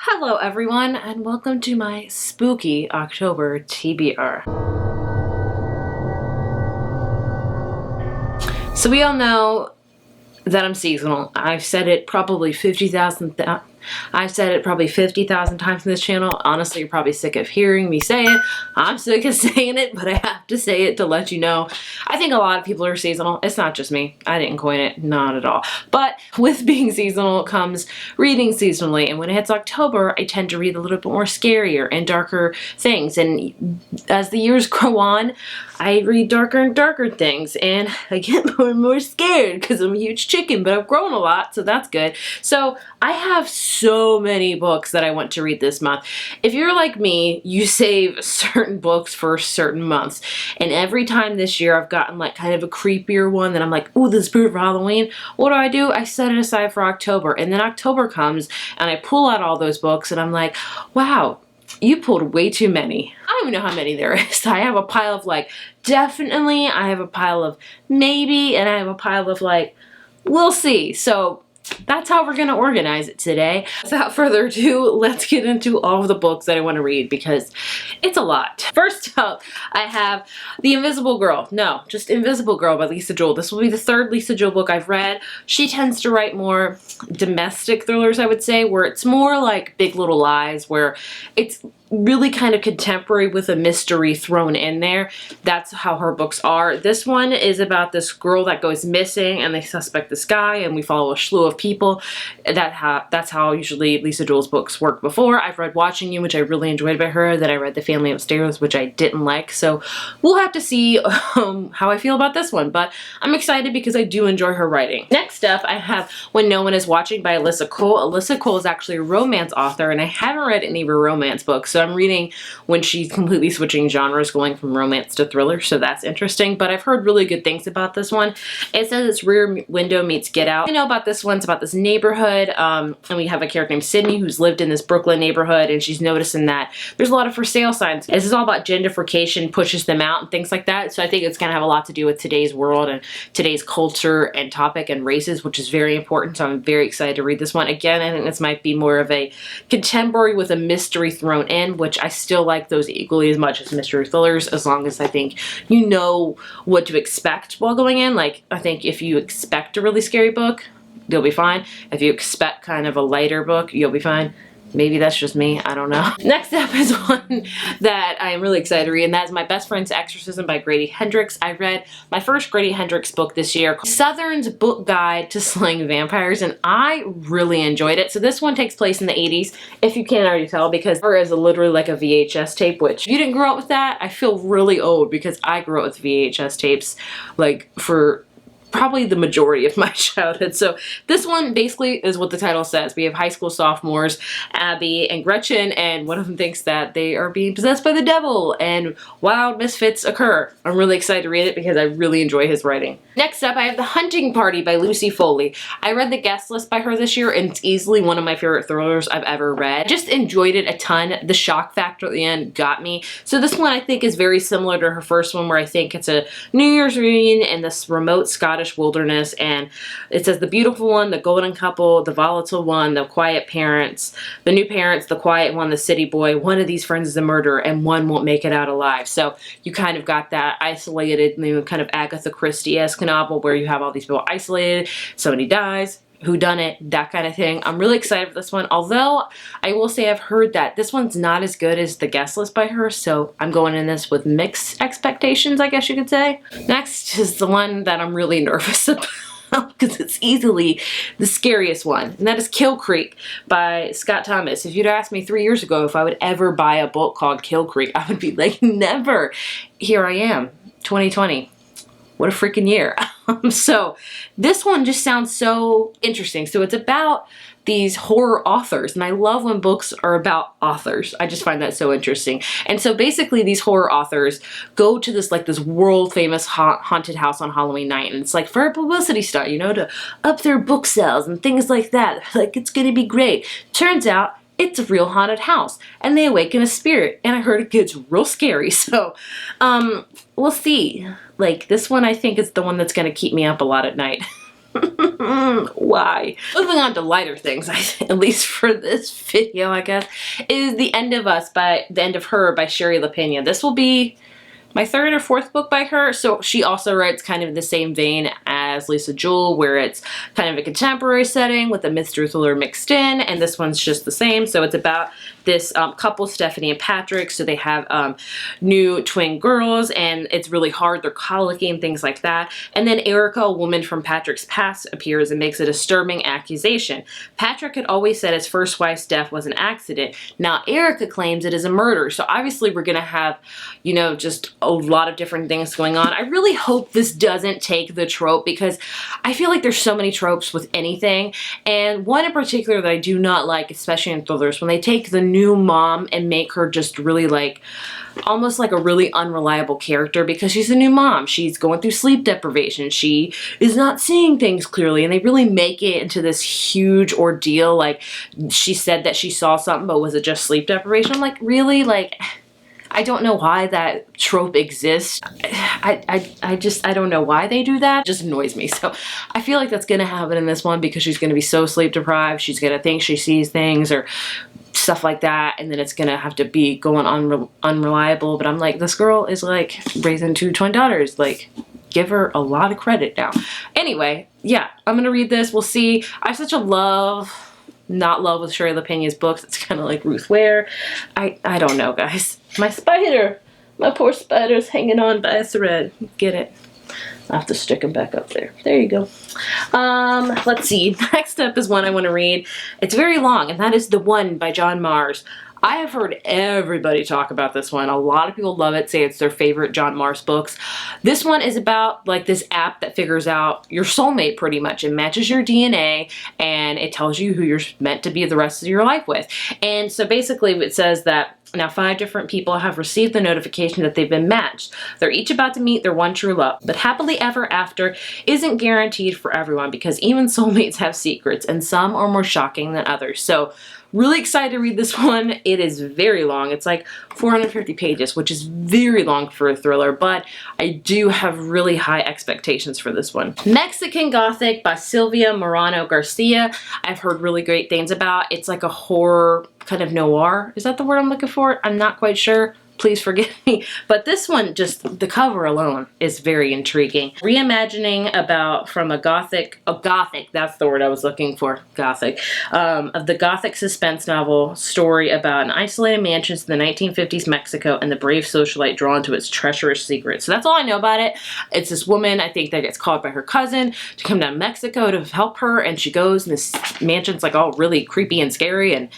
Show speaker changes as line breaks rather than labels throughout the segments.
Hello everyone, and welcome to my spooky October TBR. So we all know that I'm seasonal. I've said it probably 50,000 times in this channel. Honestly, you're probably sick of hearing me say it. I'm sick of saying it, but I have to say it to let you know. I think a lot of people are seasonal. It's not just me. I didn't coin it, not at all. But with being seasonal comes reading seasonally, and when it hits October, I tend to read a little bit more scarier and darker things. And as the years go on, I read darker and darker things, and I get more and more scared because I'm a huge chicken, but I've grown a lot, so that's good. So I have so many books that I want to read this month. If you're like me, you save certain books for certain months. And every time this year I've gotten like kind of a creepier one that I'm like, ooh, the spirit of Halloween. What do? I set it aside for October. And then October comes and I pull out all those books and I'm like, wow, you pulled way too many. I don't even know how many there is. I have a pile of like, definitely. I have a pile of maybe. And I have a pile of like, we'll see. So that's how we're going to organize it today. Without further ado, let's get into all of the books that I want to read because it's a lot. First up, I have The Invisible Girl. No, just Invisible Girl by Lisa Joel. This will be the third Lisa Joel book I've read. She tends to write more domestic thrillers, I would say, where it's more like Big Little Lies, where it's really kind of contemporary with a mystery thrown in there. That's how her books are. This one is about this girl that goes missing and they suspect this guy and we follow a slew of people. That's how usually Lisa Joel's books work before. I've read Watching You, which I really enjoyed by her. Then I read The Family Upstairs, which I didn't like. So we'll have to see how I feel about this one. But I'm excited because I do enjoy her writing. Next up, I have When No One Is Watching by Alyssa Cole. Alyssa Cole is actually a romance author and I haven't read any of her romance books. So I'm reading when she's completely switching genres, going from romance to thriller, so that's interesting. But I've heard really good things about this one. It says it's Rear Window meets Get Out. I know about this one. It's about this neighborhood, and we have a character named Sydney who's lived in this Brooklyn neighborhood, and she's noticing that there's a lot of for sale signs. This is all about gentrification, pushes them out, and things like that. So I think it's going to have a lot to do with today's world and today's culture and topic and races, which is very important. So I'm very excited to read this one. Again, I think this might be more of a contemporary with a mystery thrown in, which I still like those equally as much as mystery thrillers, as long as I think you know what to expect while going in. Like, I think if you expect a really scary book, you'll be fine. If you expect kind of a lighter book, you'll be fine. Maybe that's just me, I don't know. Next up is one that I am really excited to read, and that is My Best Friend's Exorcism by Grady Hendrix. I read my first Grady Hendrix book this year, called Southern's Book Guide to Slaying Vampires, and I really enjoyed it. So this one takes place in the 80s, if you can't already tell, because there is literally like a VHS tape, which if you didn't grow up with that, I feel really old because I grew up with VHS tapes like for probably the majority of my childhood. So this one basically is what the title says. We have high school sophomores, Abby and Gretchen, and one of them thinks that they are being possessed by the devil and wild misfits occur. I'm really excited to read it because I really enjoy his writing. Next up, I have The Hunting Party by Lucy Foley. I read The Guest List by her this year, and it's easily one of my favorite thrillers I've ever read. Just enjoyed it a ton. The shock factor at the end got me. So this one I think is very similar to her first one, where I think it's a New Year's reunion in this remote Scottish wilderness, and it says the beautiful one, the golden couple, the volatile one, the quiet parents, the new parents, the quiet one, the city boy. One of these friends is a murderer and one won't make it out alive. So you kind of got that isolated, you know, kind of Agatha Christie-esque novel where you have all these people isolated, somebody dies, who done it, that kind of thing. I'm really excited for this one, although I will say I've heard that this one's not as good as The Guest List by her, so I'm going in this with mixed expectations, I guess you could say. Next is the one that I'm really nervous about because it's easily the scariest one, and that is Kill Creek by Scott Thomas. If you'd asked me 3 years ago if I would ever buy a book called Kill Creek, I would be like, never. Here I am, 2020. What a freaking year. So this one just sounds so interesting. So it's about these horror authors, and I love when books are about authors. I just find that so interesting. And so basically these horror authors go to this like this world famous haunted house on Halloween night, and it's like for a publicity stunt, you know, to up their book sales and things like that. Like, it's gonna be great. Turns out it's a real haunted house, and they awaken a spirit, and I heard it gets real scary. So we'll see. Like, this one I think is the one that's gonna keep me up a lot at night. Why? Moving on to lighter things, at least for this video, I guess, is The End of Her by Sherry LaPena. This will be my third or fourth book by her. So she also writes kind of in the same vein as Lisa Jewell, where it's kind of a contemporary setting with a mystery thriller mixed in, and this one's just the same. So it's about this couple, Stephanie and Patrick. So they have new twin girls, and it's really hard. They're colicky and things like that. And then Erica, a woman from Patrick's past, appears and makes a disturbing accusation. Patrick had always said his first wife's death was an accident. Now Erica claims it is a murder. So obviously we're gonna have, you know, just a lot of different things going on. I really hope this doesn't take the trope, because I feel like there's so many tropes with anything, and one in particular that I do not like, especially in thrillers, when they take the new mom and make her just really like almost like a really unreliable character, because she's a new mom. She's going through sleep deprivation. She is not seeing things clearly, and they really make it into this huge ordeal. Like, she said that she saw something, but was it just sleep deprivation? I'm like, really? Like, I don't know why that trope exists. I don't know why they do that. It just annoys me. So I feel like that's gonna happen in this one, because she's gonna be so sleep deprived. She's gonna think she sees things or stuff like that, and then it's gonna have to be going unreliable. But I'm like, this girl is like raising 2 twin daughters. Like, give her a lot of credit now. Anyway, yeah, I'm gonna read this. We'll see. I have such a not love with Sherry LaPena's books. It's kind of like Ruth Ware. I don't know, guys. My spider, my poor spider's hanging on by a thread. Get it? I'll have to stick him back up there. There you go. Let's see. Next up is one I want to read. It's very long, and that is The One by John Mars. I have heard everybody talk about this one. A lot of people love it, say it's their favorite John Mars books. This one is about like this app that figures out your soulmate pretty much. It matches your DNA, and it tells you who you're meant to be the rest of your life with. And so basically it says that now 5 different people have received the notification that they've been matched. They're each about to meet their one true love. But happily ever after isn't guaranteed for everyone, because even soulmates have secrets, and some are more shocking than others. So really excited to read this one. It is very long. It's like 450 pages, which is very long for a thriller, but I do have really high expectations for this one. Mexican Gothic by Silvia Morano Garcia. I've heard really great things about. It's like a horror kind of noir. Is that the word I'm looking for? I'm not quite sure. Please forgive me. But this one, just the cover alone is very intriguing. Reimagining from a Gothic, that's the word I was looking for, Gothic, of the Gothic suspense novel story about an isolated mansion in the 1950s Mexico and the brave socialite drawn to its treacherous secrets. So that's all I know about it. It's this woman, I think, that gets called by her cousin to come down to Mexico to help her, and she goes, and this mansion's like all really creepy and scary, and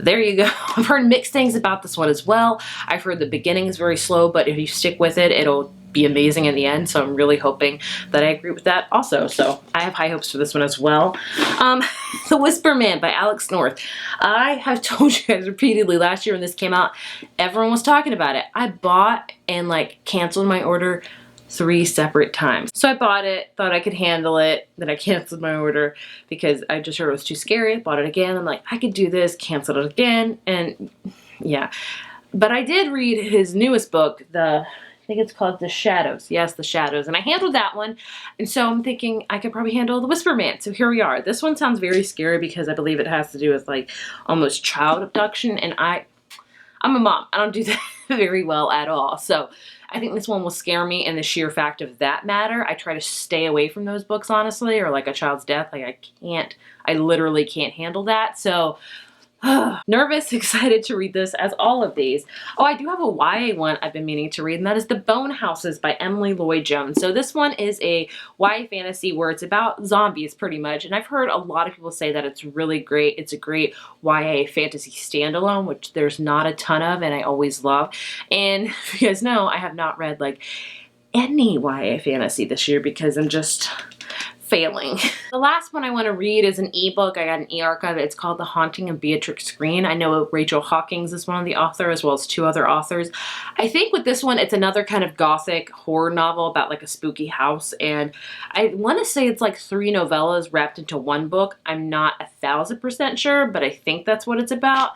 there you go. I've heard mixed things about this one as well. I've heard the beginning is very slow, but if you stick with it, it'll be amazing in the end. So I'm really hoping that I agree with that also. So I have high hopes for this one as well. The Whisper Man by Alex North. I have told you guys repeatedly last year when this came out, everyone was talking about it. I bought and like canceled my order 3 separate times. So I bought it, thought I could handle it, then I canceled my order because I just heard it was too scary. I bought it again. I'm like, I could do this, canceled it again, and yeah. But I did read his newest book, I think it's called The Shadows. Yes, The Shadows. And I handled that one. And so I'm thinking I could probably handle The Whisper Man. So here we are. This one sounds very scary because I believe it has to do with like almost child abduction. And I'm a mom. I don't do that very well at all. So I think this one will scare me in the sheer fact of that matter. I try to stay away from those books, honestly, or like a child's death. Like I literally can't handle that. So nervous, excited to read this as all of these. Oh, I do have a YA one I've been meaning to read, and that is The Bone Houses by Emily Lloyd Jones. So this one is a YA fantasy where it's about zombies pretty much, and I've heard a lot of people say that it's really great. It's a great YA fantasy standalone, which there's not a ton of, and I always love. And if you guys know, I have not read like any YA fantasy this year because I'm just failing. The last one I want to read is an ebook. I got an e-archive. It's called The Haunting of Beatrix Green. I know Rachel Hawkins is one of the authors, as well as 2 other authors. I think with this one, it's another kind of gothic horror novel about like a spooky house, and I want to say it's like 3 novellas wrapped into one book. I'm not 1000% sure, but I think that's what it's about.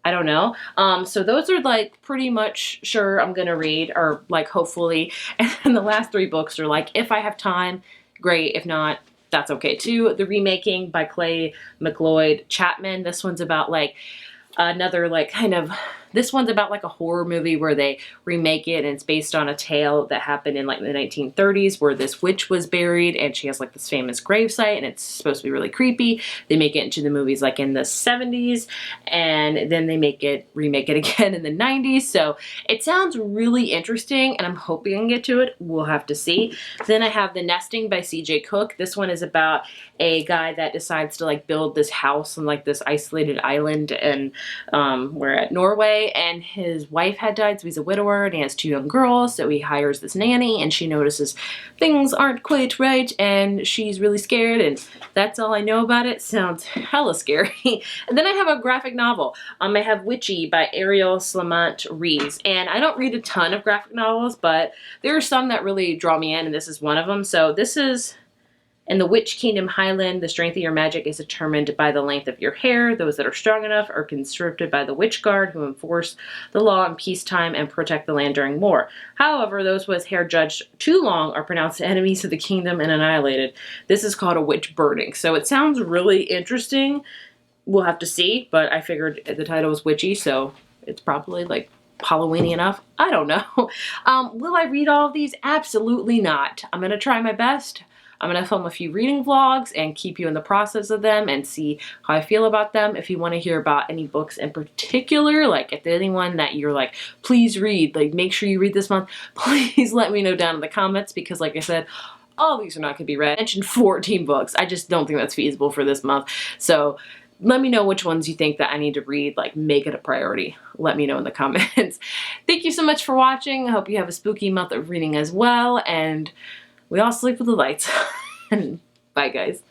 I don't know. So those are like pretty much sure I'm gonna read, or like hopefully. And then the last 3 books are like, if I have time, great. If not, that's okay too. The Remaking by Clay McLeod Chapman. This one's about like another like kind of, this one's about like a horror movie where they remake it, and it's based on a tale that happened in like the 1930s where this witch was buried and she has like this famous gravesite, and it's supposed to be really creepy. They make it into the movies like in the 70s, and then they remake it again in the 90s. So it sounds really interesting, and I'm hoping I can get to it. We'll have to see. Then I have The Nesting by C.J. Cook. This one is about a guy that decides to like build this house on like this isolated island, and we're at Norway, and his wife had died, so he's a widower, and he has 2 young girls, so he hires this nanny, and she notices things aren't quite right, and she's really scared, and that's all I know about it. Sounds hella scary. And then I have a graphic novel. I have Witchy by Ariel Slamont Reeves, and I don't read a ton of graphic novels, but there are some that really draw me in, and this is one of them. So this is: in the Witch Kingdom Highland, the strength of your magic is determined by the length of your hair. Those that are strong enough are conscripted by the Witch Guard, who enforce the law in peacetime and protect the land during war. However, those with hair judged too long are pronounced enemies of the kingdom and annihilated. This is called a witch burning. So it sounds really interesting. We'll have to see, but I figured the title was witchy, so it's probably like Halloweeny enough. I don't know. Will I read all of these? Absolutely not. I'm going to try my best. I'm going to film a few reading vlogs and keep you in the process of them and see how I feel about them. If you want to hear about any books in particular, like if there's anyone that you're like, please read, like make sure you read this month, please let me know down in the comments, because like I said, all these are not going to be read. I mentioned 14 books. I just don't think that's feasible for this month. So let me know which ones you think that I need to read, like make it a priority. Let me know in the comments. Thank you so much for watching. I hope you have a spooky month of reading as well, and we all sleep with the lights. Bye guys.